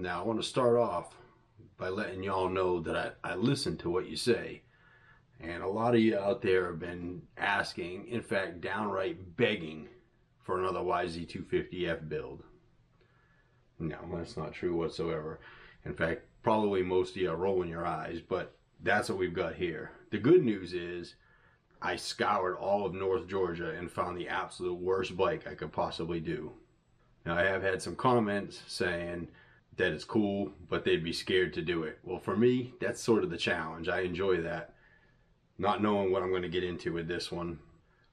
Now I want to start off by letting y'all know that I listen to what you say. And a lot of you out there have been asking, in fact downright begging, for another YZ250F build. No, that's not true whatsoever. In fact, probably most of you are rolling your eyes, but that's what we've got here. The good news is I scoured all of North Georgia and found the absolute worst bike I could possibly do. Now I have had some comments saying that it's cool, but they'd be scared to do it. Well, for me, that's sort of the challenge. I enjoy that. Not knowing what I'm going to get into with this one,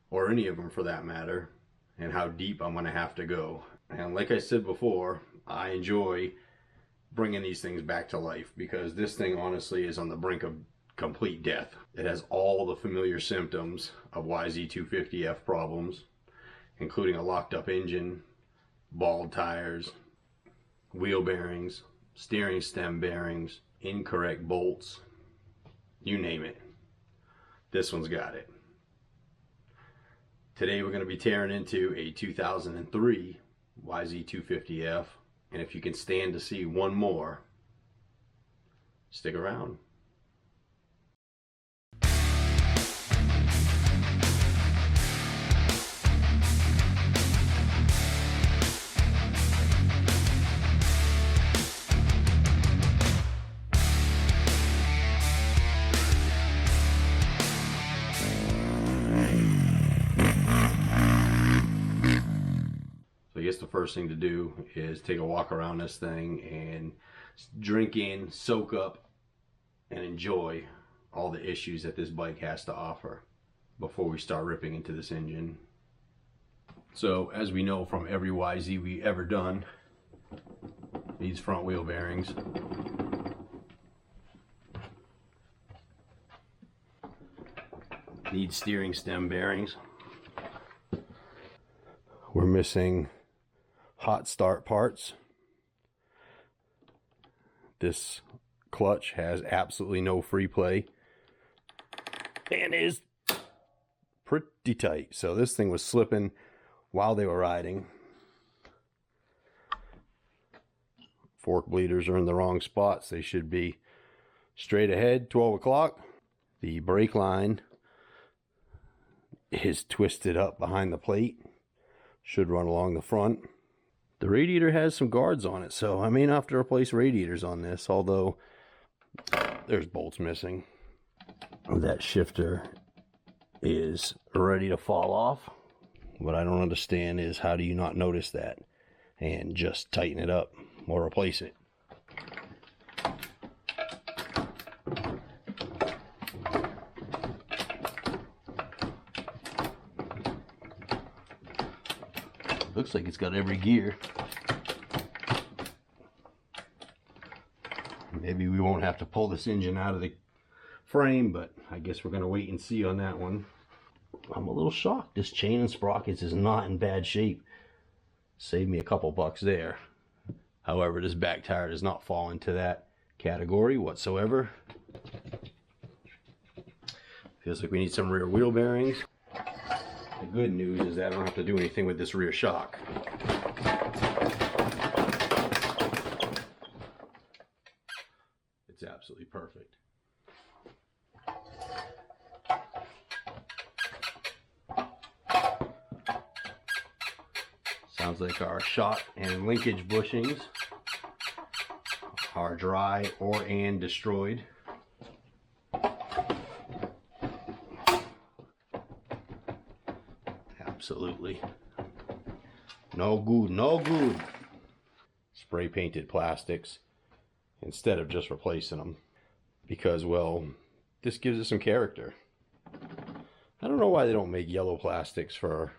or any of them for that matter, and how deep I'm going to have to go. And like I said before, I enjoy bringing these things back to life, because this thing honestly is on the brink of complete death. It has all the familiar symptoms of YZ250F problems, including a locked up engine, bald tires, wheel bearings, steering stem bearings, incorrect bolts, you name it. This one's got it. Today we're going to be tearing into a 2003 YZ250F, and if you can stand to see one more, stick around. I guess the first thing to do is take a walk around this thing and drink in, soak up, and enjoy all the issues that this bike has to offer before we start ripping into this engine. So as we know from every YZ we ever done, these front wheel bearings need steering stem bearings. We're missing hot start parts. This clutch has absolutely no free play and is pretty tight, so this thing was slipping while they were riding. Fork bleeders are in the wrong spots. They should be straight ahead, 12 o'clock. The brake line is twisted up behind the plate, should run along the front. The radiator has some guards on it, so I may not have to replace radiators on this, although there's bolts missing. That shifter is ready to fall off. What I don't understand is, how do you not notice that and just tighten it up or replace it? Looks like it's got every gear. Maybe we won't have to pull this engine out of the frame, but I guess we're going to wait and see on that one. I'm a little shocked. This chain and sprockets is not in bad shape. Saved me a couple bucks there. However, this back tire does not fall into that category whatsoever. Feels like we need some rear wheel bearings. The good news is that I don't have to do anything with this rear shock. It's absolutely perfect. Sounds like our shot and linkage bushings are dry and destroyed. Absolutely. No good, no good. Spray painted plastics instead of just replacing them, because, well, this gives it some character. I don't know why they don't make yellow plastics for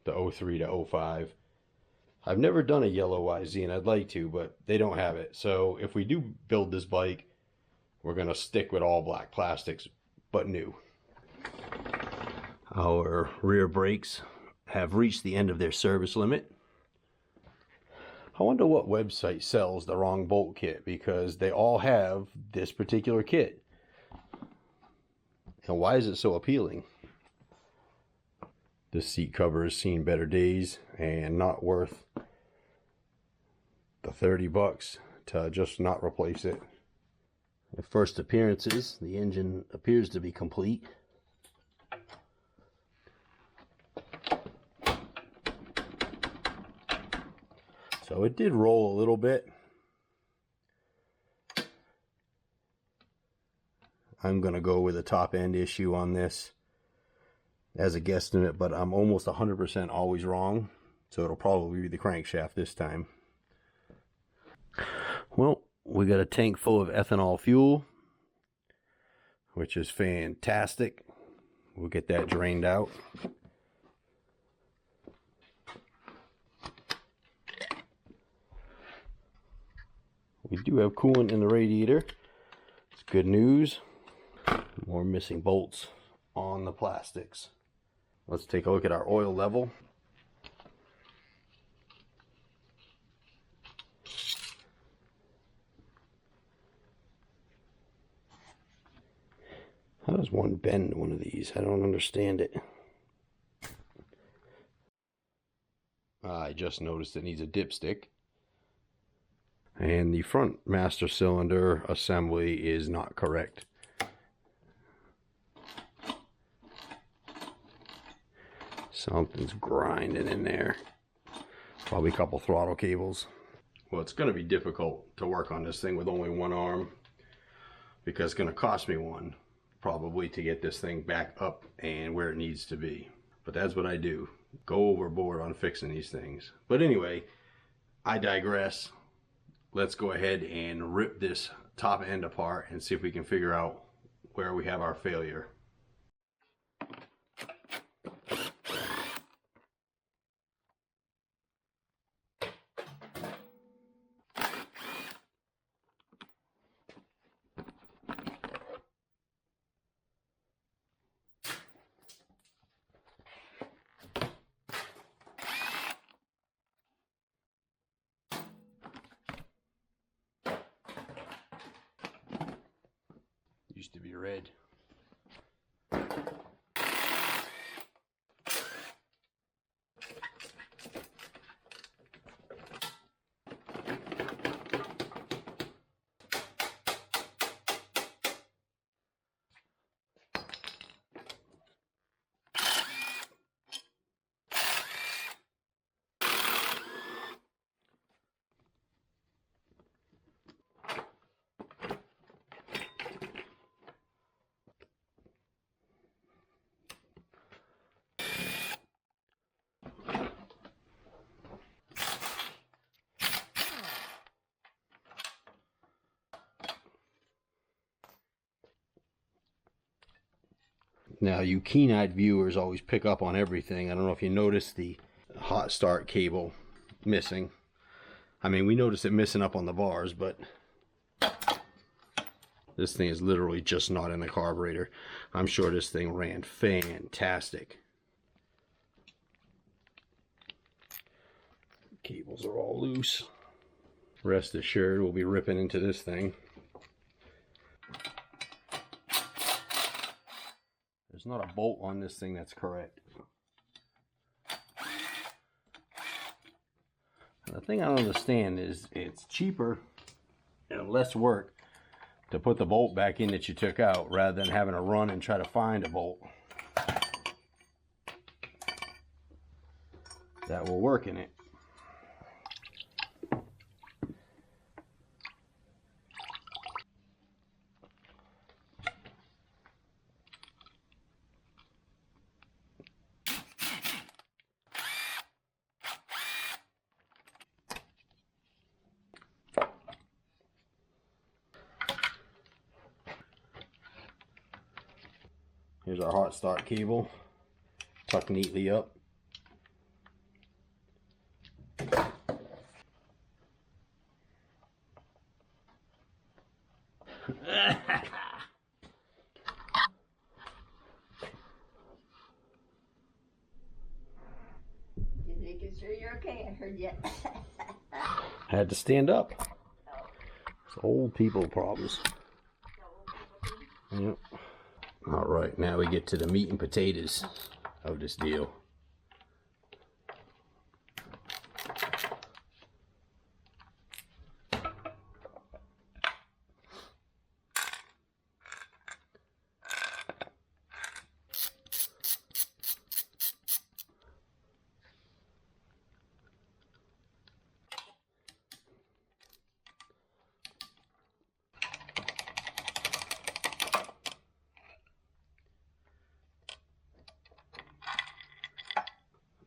the 03 to 05. I've never done a yellow YZ and I'd like to, but they don't have it. So if we do build this bike, we're going to stick with all black plastics, but new. Our rear brakes have reached the end of their service limit. I wonder what website sells the wrong bolt kit, because they all have this particular kit. And why is it so appealing? This seat cover has seen better days and not worth the 30 bucks to just not replace it. At first appearances, the engine appears to be complete. So it did roll a little bit. I'm going to go with a top end issue on this as a guesstimate, but I'm almost 100% always wrong. So it'll probably be the crankshaft this time. Well, we got a tank full of ethanol fuel, which is fantastic. We'll get that drained out. We do have coolant in the radiator. It's good news. More missing bolts on the plastics. Let's take a look at our oil level. How does one bend one of these? I don't understand it. I just noticed it needs a dipstick. And the front master cylinder assembly is not correct. Something's grinding in there. Probably a couple throttle cables. Well, it's going to be difficult to work on this thing with only one arm, because it's going to cost me one probably to get this thing back up and where it needs to be. But that's what I do. Go overboard on fixing these things. But anyway, I digress. Let's go ahead and rip this top end apart and see if we can figure out where we have our failure. Used to be red. Now, you keen-eyed viewers always pick up on everything. I don't know if you noticed the hot start cable missing. I mean, we noticed it missing up on the bars, but this thing is literally just not in the carburetor. I'm sure this thing ran fantastic. Cables are all loose. Rest assured, we'll be ripping into this thing. There's not a bolt on this thing that's correct. The thing I don't understand is it's cheaper and less work to put the bolt back in that you took out rather than having to run and try to find a bolt that will work in it. Here's our hot start cable, tucked neatly up. Just making sure you're okay. I heard you. Had to stand up. It's old people problems. Yep. All right, now we get to the meat and potatoes of this deal.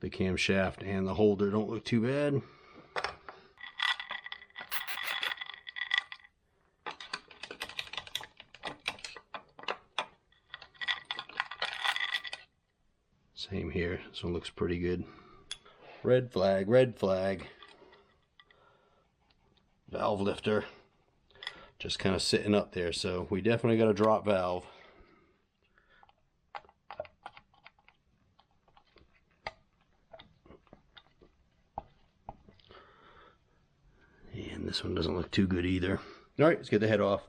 The camshaft and the holder don't look too bad. Same here. This one looks pretty good. Red flag, red flag. Valve lifter. Just kind of sitting up there, so we definitely got a drop valve. And this one doesn't look too good either. Alright, let's get the head off.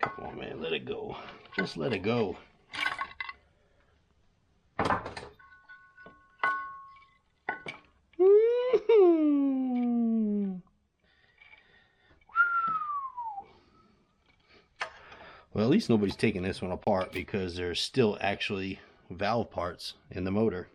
Come on, man, let it go. Just let it go. Well, at least nobody's taking this one apart because there's still actually valve parts in the motor.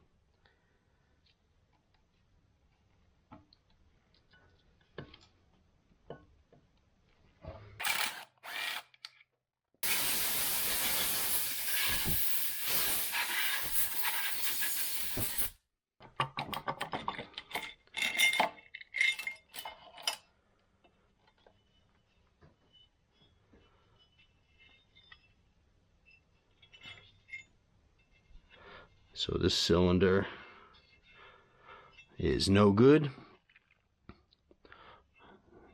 So this cylinder is no good.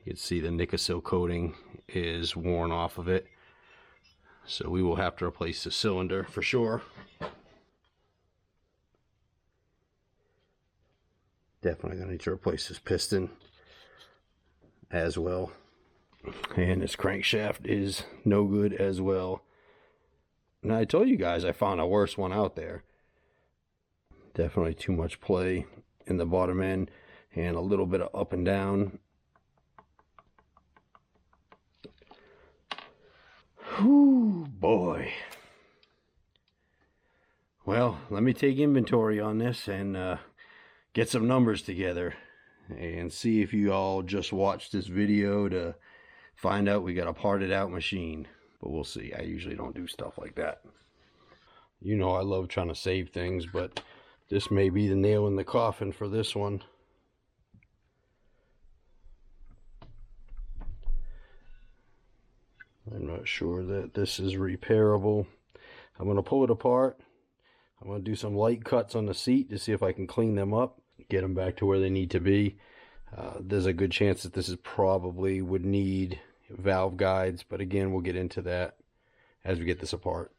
You can see the Nicosil coating is worn off of it. So we will have to replace the cylinder for sure. Definitely gonna need to replace this piston as well. And this crankshaft is no good as well. Now I told you guys I found a worse one out there. Definitely too much play in the bottom end and a little bit of up and down. Whew, boy. Well, let me take inventory on this and get some numbers together and see if you all just watched this video to find out we got a parted out machine. But we'll see. I usually don't do stuff like that. You know I love trying to save things, but this may be the nail in the coffin for this one. I'm not sure that this is repairable. I'm going to pull it apart. I'm going to do some light cuts on the seat to see if I can clean them up, get them back to where they need to be. There's a good chance that this is probably would need valve guides, but again, we'll get into that as we get this apart.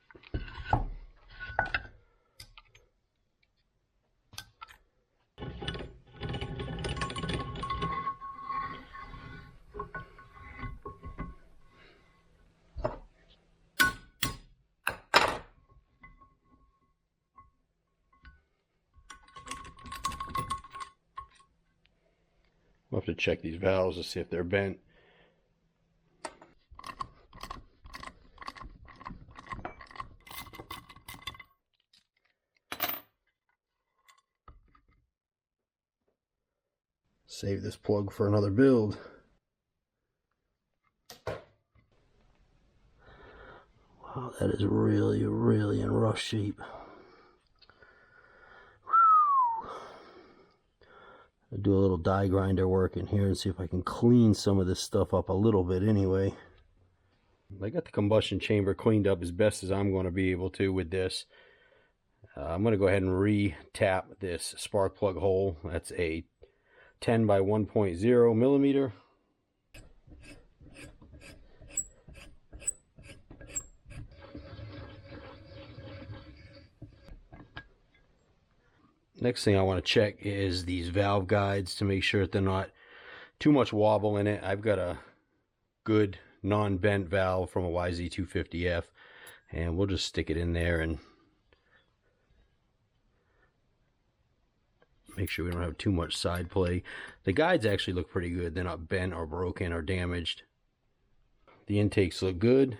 We'll have to check these valves to see if they're bent. Save this plug for another build. Wow, that is really, really in rough shape. I'll do a little die grinder work in here and see if I can clean some of this stuff up a little bit anyway. I got the combustion chamber cleaned up as best as I'm going to be able to with this. I'm going to go ahead and re-tap this spark plug hole. That's a 10 by 1.0 millimeter. Next thing I want to check is these valve guides to make sure that they're not too much wobble in it. I've got a good non-bent valve from a YZ250F, and we'll just stick it in there and make sure we don't have too much side play. The guides actually look pretty good. They're not bent or broken or damaged. The intakes look good.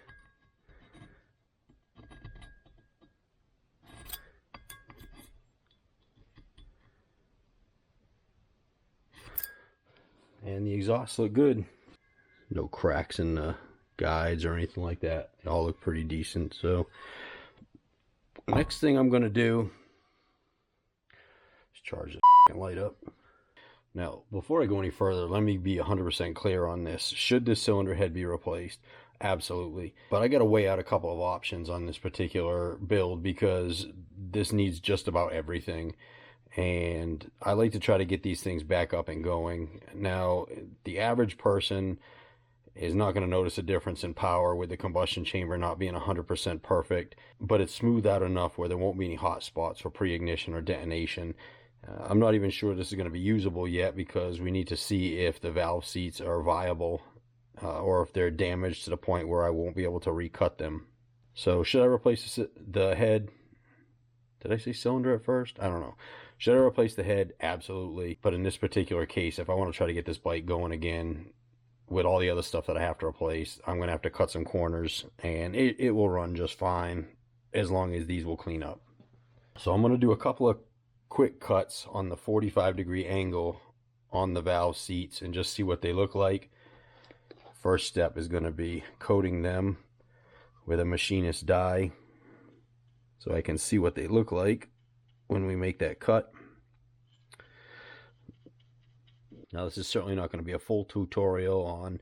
And the exhausts look good. No cracks in the guides or anything like that. They all look pretty decent. So next thing I'm going to do is charge the light up. Now, before I go any further, let me be 100% clear on this. Should this cylinder head be replaced? Absolutely. But I got to weigh out a couple of options on this particular build because this needs just about everything. And I like to try to get these things back up and going. Now, the average person is not going to notice a difference in power with the combustion chamber not being 100% perfect, but it's smoothed out enough where there won't be any hot spots for pre-ignition or detonation. I'm not even sure this is going to be usable yet because we need to see if the valve seats are viable or if they're damaged to the point where I won't be able to recut them. So should I replace the head? Did I say cylinder at first? I don't know. Should I replace the head? Absolutely. But in this particular case, if I want to try to get this bike going again with all the other stuff that I have to replace, I'm going to have to cut some corners, and it will run just fine as long as these will clean up. So I'm going to do a couple of quick cuts on the 45-degree angle on the valve seats and just see what they look like. First step is going to be coating them with a machinist die so I can see what they look like when we make that cut. Now, this is certainly not going to be a full tutorial on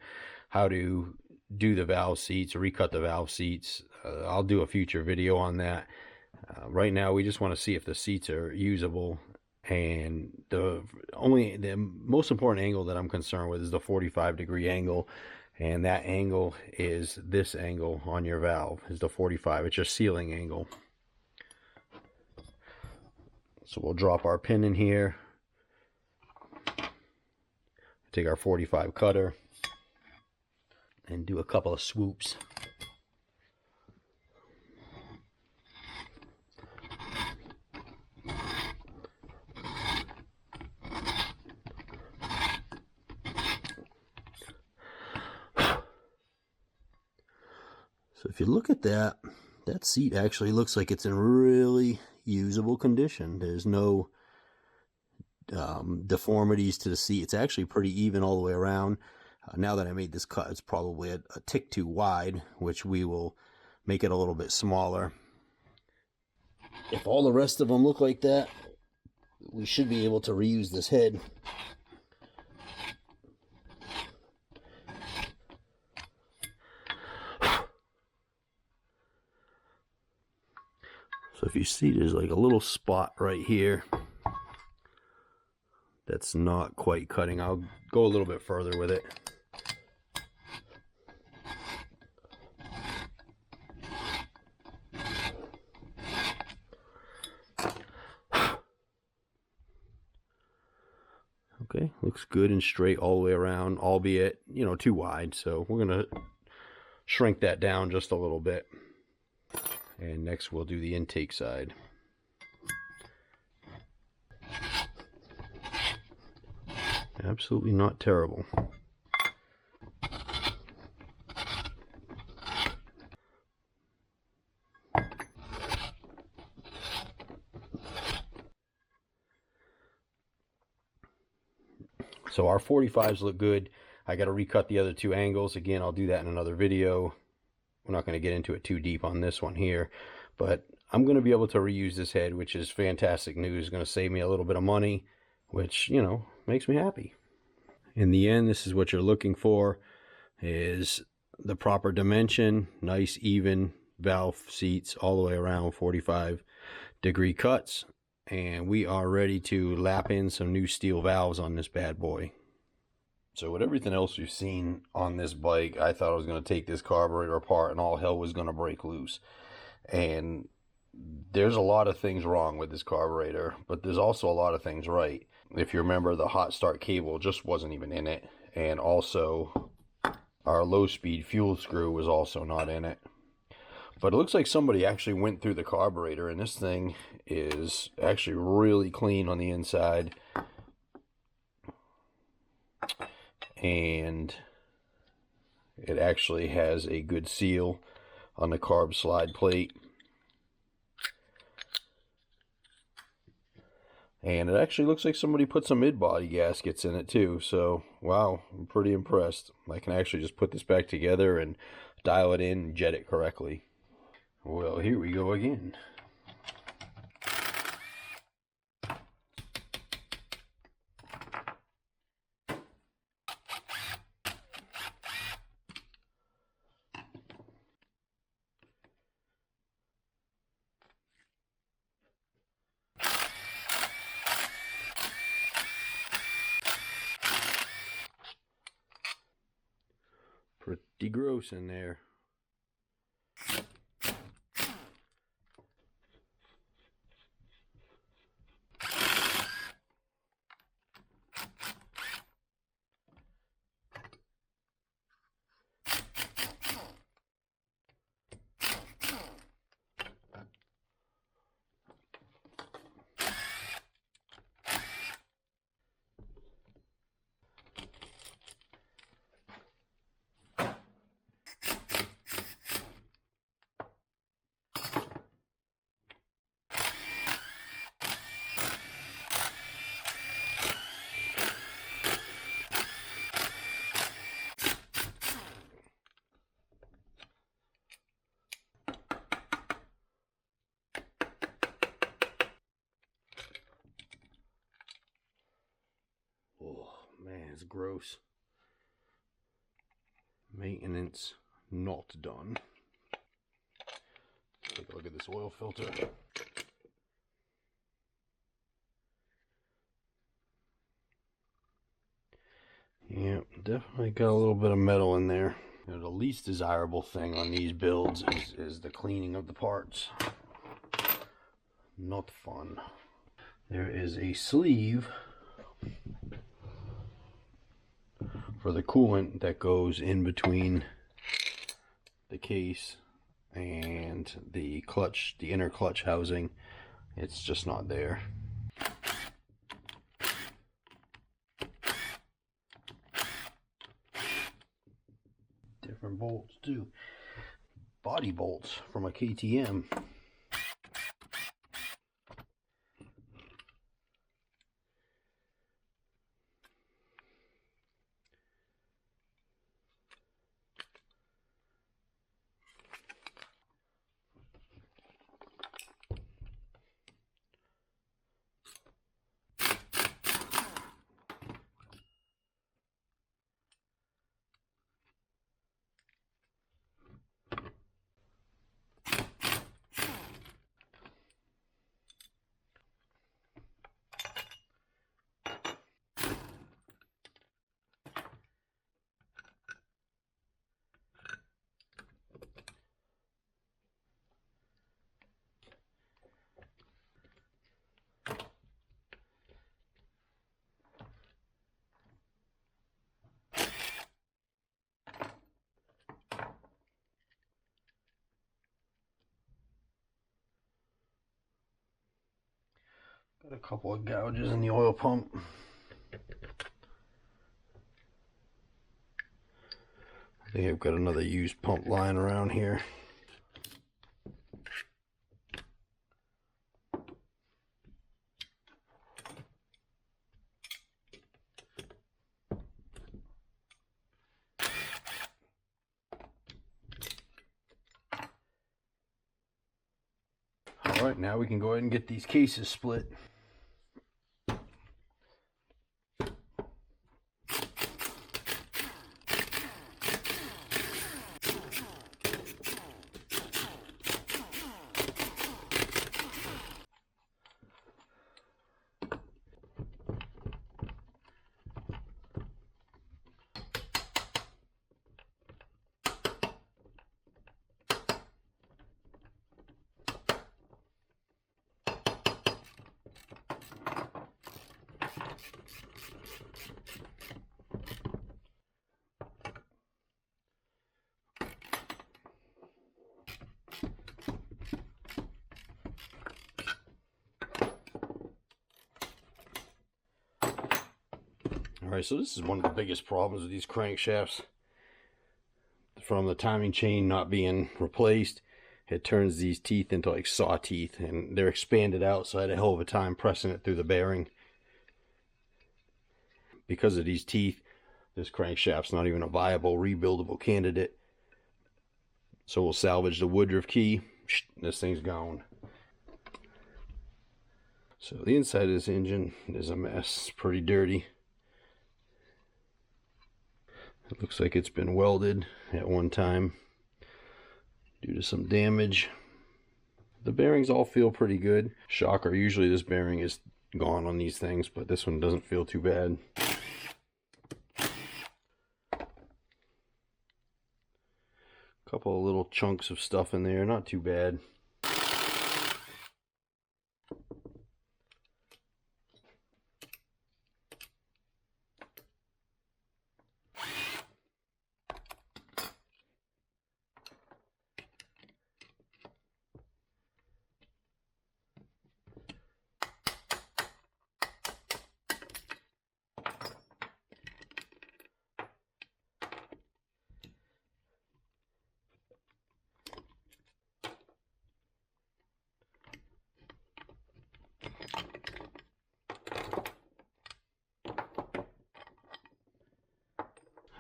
how to do the valve seats or recut the valve seats. I'll do a future video on that. Right now, we just want to see if the seats are usable. And the most important angle that I'm concerned with is the 45-degree angle. And that angle is this angle on your valve, is the 45. It's your sealing angle. So we'll drop our pin in here. Take our 45 cutter and do a couple of swoops. So if you look at that, that seat actually looks like it's in really usable condition. There's no deformities to the seat. It's actually pretty even all the way around. Now that I made this cut, it's probably a tick too wide, which we will make it a little bit smaller. If all the rest of them look like that, we should be able to reuse this head. So if you see, there's like a little spot right here that's not quite cutting. I'll go a little bit further with it. Okay, looks good and straight all the way around, albeit, you know, too wide. So we're going to shrink that down just a little bit. And next we'll do the intake side. Absolutely not terrible. So our 45s look good. I got to recut the other two angles. Again, I'll do that in another video. We're not going to get into it too deep on this one here, but I'm going to be able to reuse this head, which is fantastic news. It's going to save me a little bit of money, which, you know, makes me happy. In the end, this is what you're looking for, is the proper dimension, nice even valve seats all the way around, 45-degree cuts, and we are ready to lap in some new steel valves on this bad boy. So with everything else you've seen on this bike, I thought I was going to take this carburetor apart and all hell was going to break loose. And there's a lot of things wrong with this carburetor, but there's also a lot of things right. If you remember, the hot start cable just wasn't even in it. And also, our low-speed fuel screw was also not in it. But it looks like somebody actually went through the carburetor, and this thing is actually really clean on the inside. And it actually has a good seal on the carb slide plate. And it actually looks like somebody put some mid-body gaskets in it too. So, wow, I'm pretty impressed. I can actually just put this back together and dial it in and jet it correctly. Well, here we go again. Pretty gross in there. Oh man, it's gross. Maintenance not done. Take a look at this oil filter. Yeah, definitely got a little bit of metal in there. You know, the least desirable thing on these builds is the cleaning of the parts. Not fun. There is a sleeve for the coolant that goes in between the case and the clutch, the inner clutch housing. It's just not there. Different bolts too. Body bolts from a KTM. Got a couple of gouges in the oil pump. I think I've got another used pump lying around here. Alright, now we can go ahead and get these cases split. Alright, so this is one of the biggest problems with these crankshafts. From the timing chain not being replaced, it turns these teeth into like saw teeth, and they're expanded out, so I had a hell of a time pressing it through the bearing. Because of these teeth, this crankshaft's not even a viable rebuildable candidate. So we'll salvage the Woodruff key. This thing's gone. So the inside of this engine is a mess. It's pretty dirty. It looks like it's been welded at one time due to some damage. The bearings all feel pretty good. Shocker, usually this bearing is gone on these things, but this one doesn't feel too bad. Couple of little chunks of stuff in there, not too bad.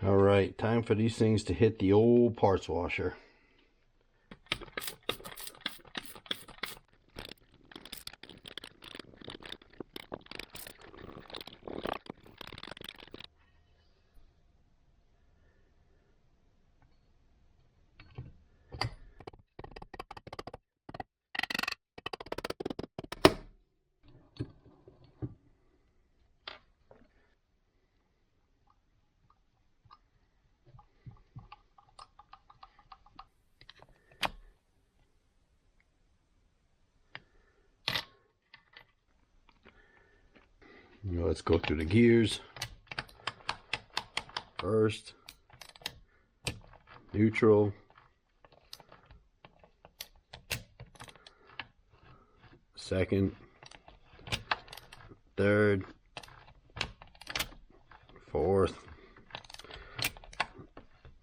Alright, time for these things to hit the old parts washer. Let's go through the gears. First, neutral, second, third, fourth,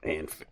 and fifth.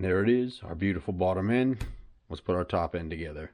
And there it is, our beautiful bottom end. Let's put our top end together.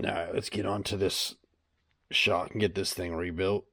Alright, let's get on to this shock and get this thing rebuilt.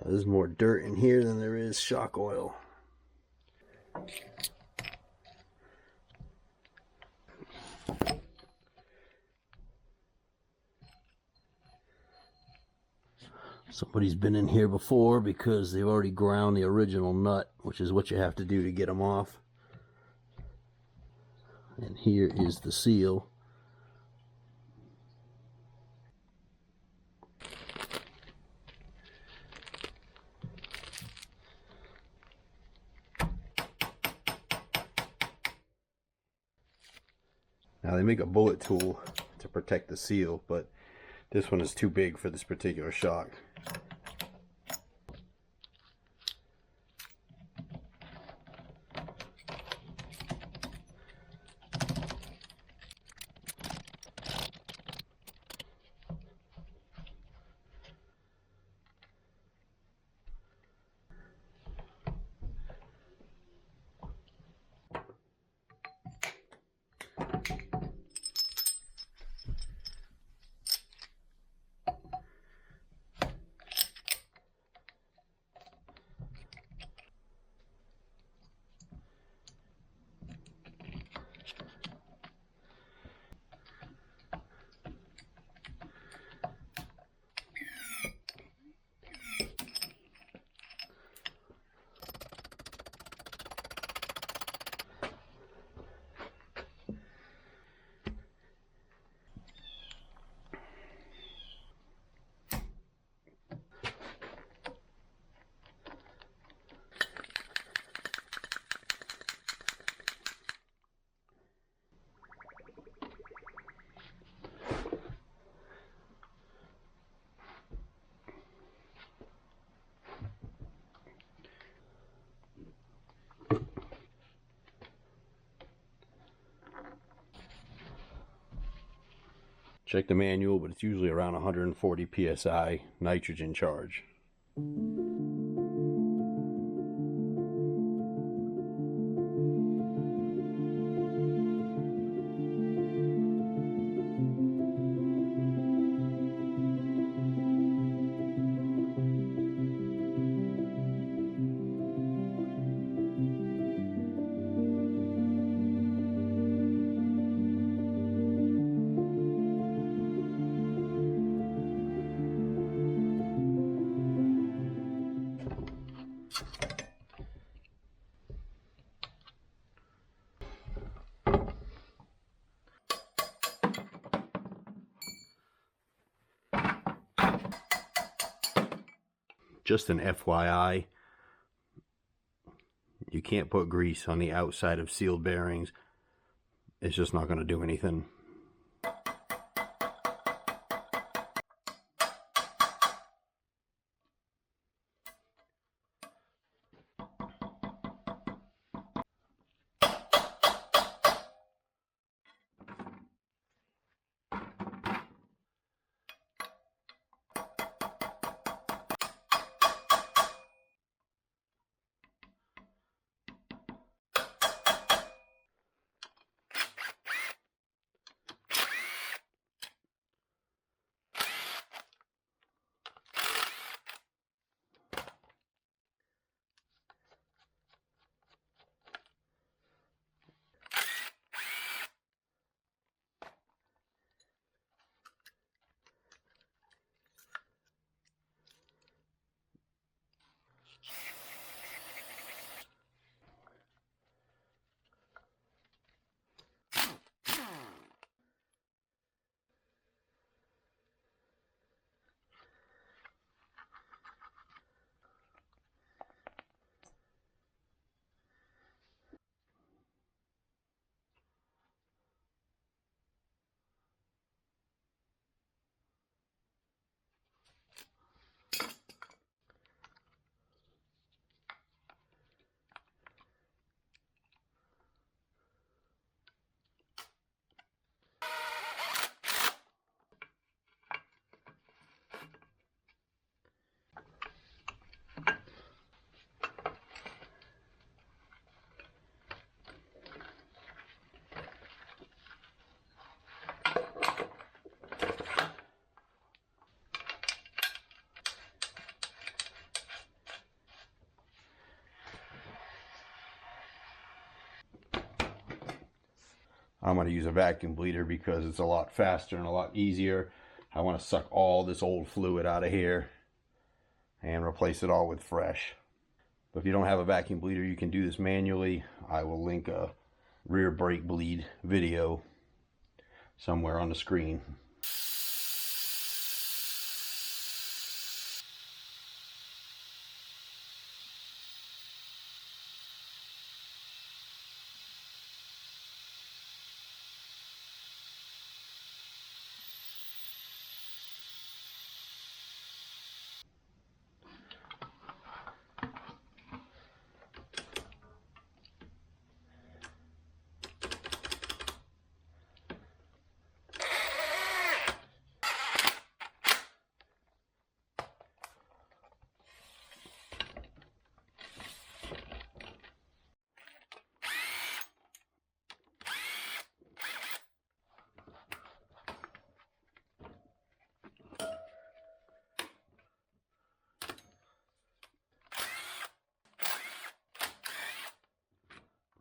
There's more dirt in here than there is shock oil. Somebody's been in here before because they've already ground the original nut, which is what you have to do to get them off. And here is the seal. Now they make a bullet tool to protect the seal, but this one is too big for this particular shock. Check the manual, but it's usually around 140 psi nitrogen charge. Just an FYI, you can't put grease on the outside of sealed bearings. It's just not going to do anything. I'm going to use a vacuum bleeder because it's a lot faster and a lot easier. I want to suck all this old fluid out of here and replace it all with fresh. But if you don't have a vacuum bleeder, you can do this manually. I will link a rear brake bleed video somewhere on the screen.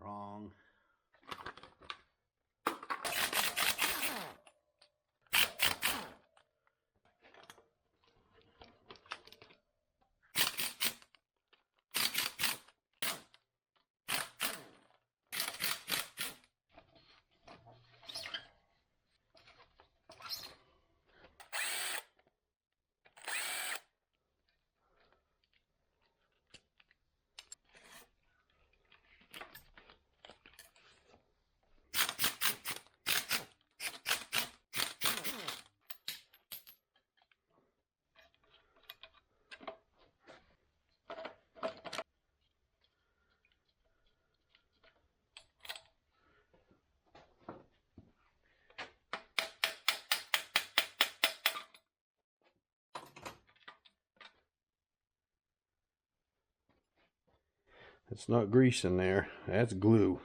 Wrong. It's not grease in there, that's glue.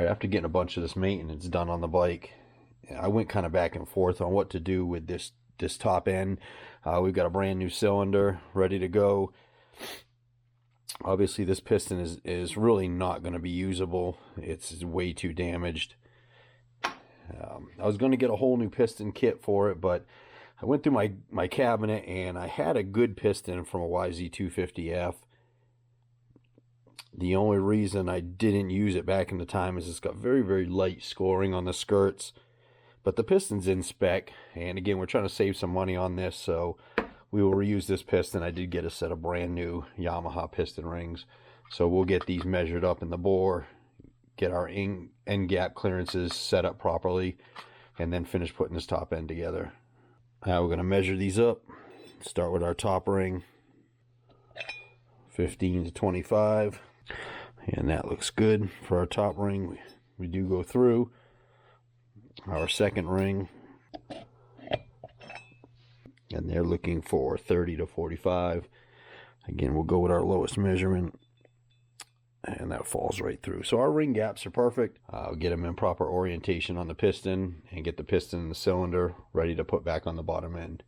Alright, after getting a bunch of this maintenance done on the bike, I went kind of back and forth on what to do with this top end. We've got a brand new cylinder ready to go. Obviously this piston is really not going to be usable. It's way too damaged. I was going to get a whole new piston kit for it, but I went through my cabinet and I had a good piston from a YZ250F. The only reason I didn't use it back in the time is it's got very, very light scoring on the skirts. But the piston's in spec, and again, we're trying to save some money on this, so we will reuse this piston. I did get a set of brand new Yamaha piston rings, so we'll get these measured up in the bore, get our end gap clearances set up properly, and then finish putting this top end together. Now we're going to measure these up. Start with our top ring, 15 to 25. And that looks good for our top ring. We do go through our second ring, and they're looking for 30 to 45. Again, we'll go with our lowest measurement, and that falls right through. So our ring gaps are perfect. We'll get them in proper orientation on the piston and get the piston and the cylinder ready to put back on the bottom end.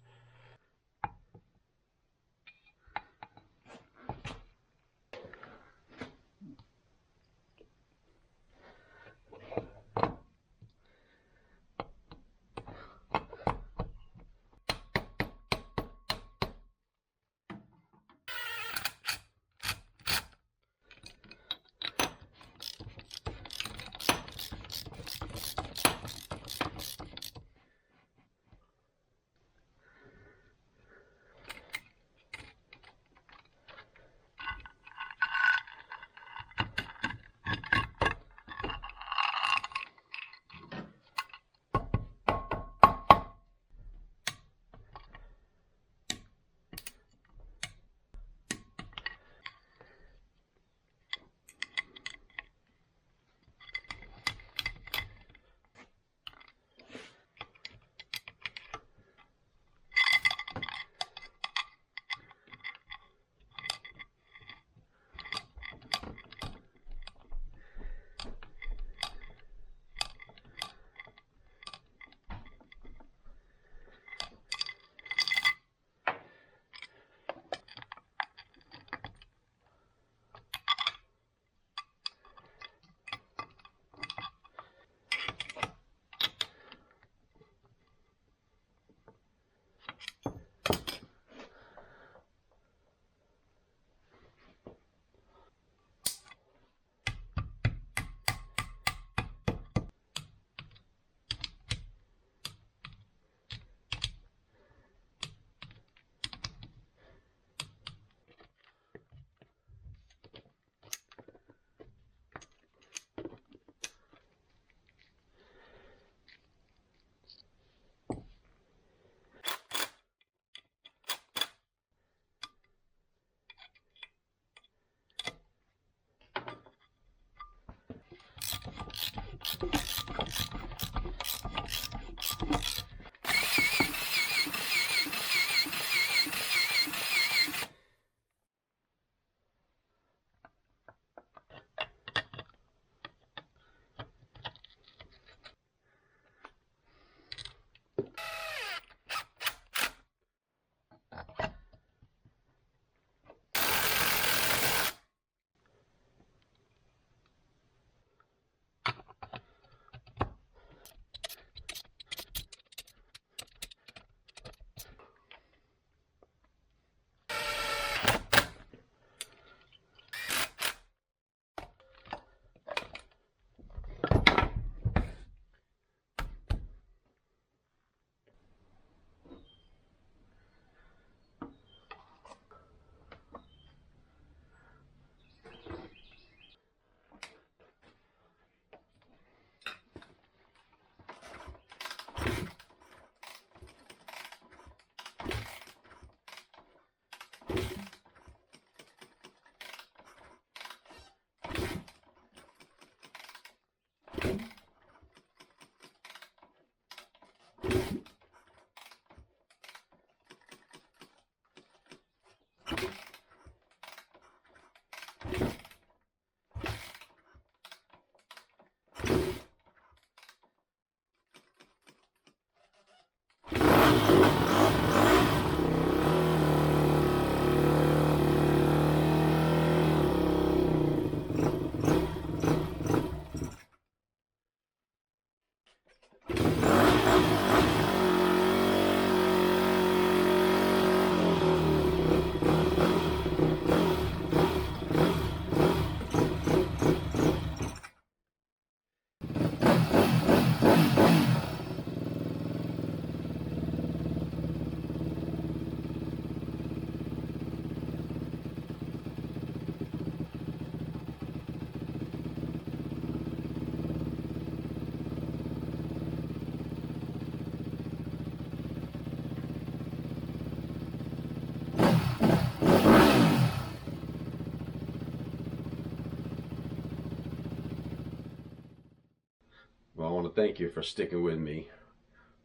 Well, I want to thank you for sticking with me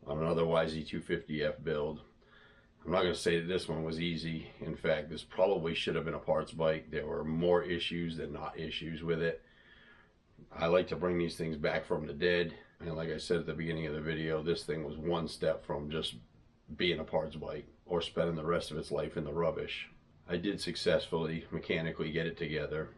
on another YZ250F build. I'm not going to say that this one was easy. In fact, this probably should have been a parts bike. There were more issues than not issues with it. I like to bring these things back from the dead. And like I said at the beginning of the video, this thing was one step from just being a parts bike or spending the rest of its life in the rubbish. I did successfully mechanically get it together.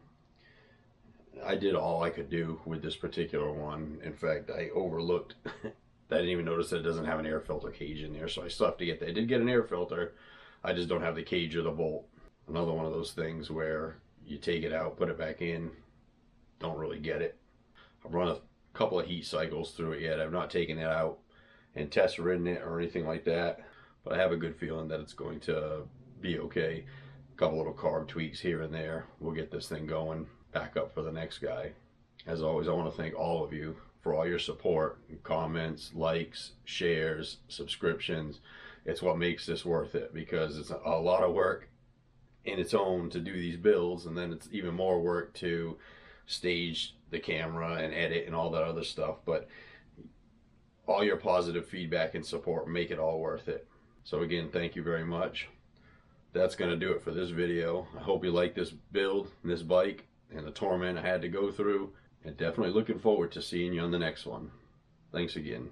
I did all I could do with this particular one. In fact, I overlooked I didn't even notice that it doesn't have an air filter cage in there, so I still have to get that. I did get an air filter, I just don't have the cage or the bolt. Another one of those things where you take it out, put it back in, don't really get it. I've run a couple of heat cycles through it yet. I've not taken it out and test ridden it or anything like that, but I have a good feeling that it's going to be okay. A couple little carb tweaks here and there. We'll get this thing going back up for the next guy. As always, I want to thank all of you for all your support, comments, likes, shares, subscriptions. It's what makes this worth it, because it's a lot of work in its own to do these builds, and then it's even more work to stage the camera and edit and all that other stuff. But all your positive feedback and support make it all worth it. So again, thank you very much. That's going to do it for this video. I hope you like this build, this bike, and the torment I had to go through, and definitely looking forward to seeing you on the next one. Thanks again.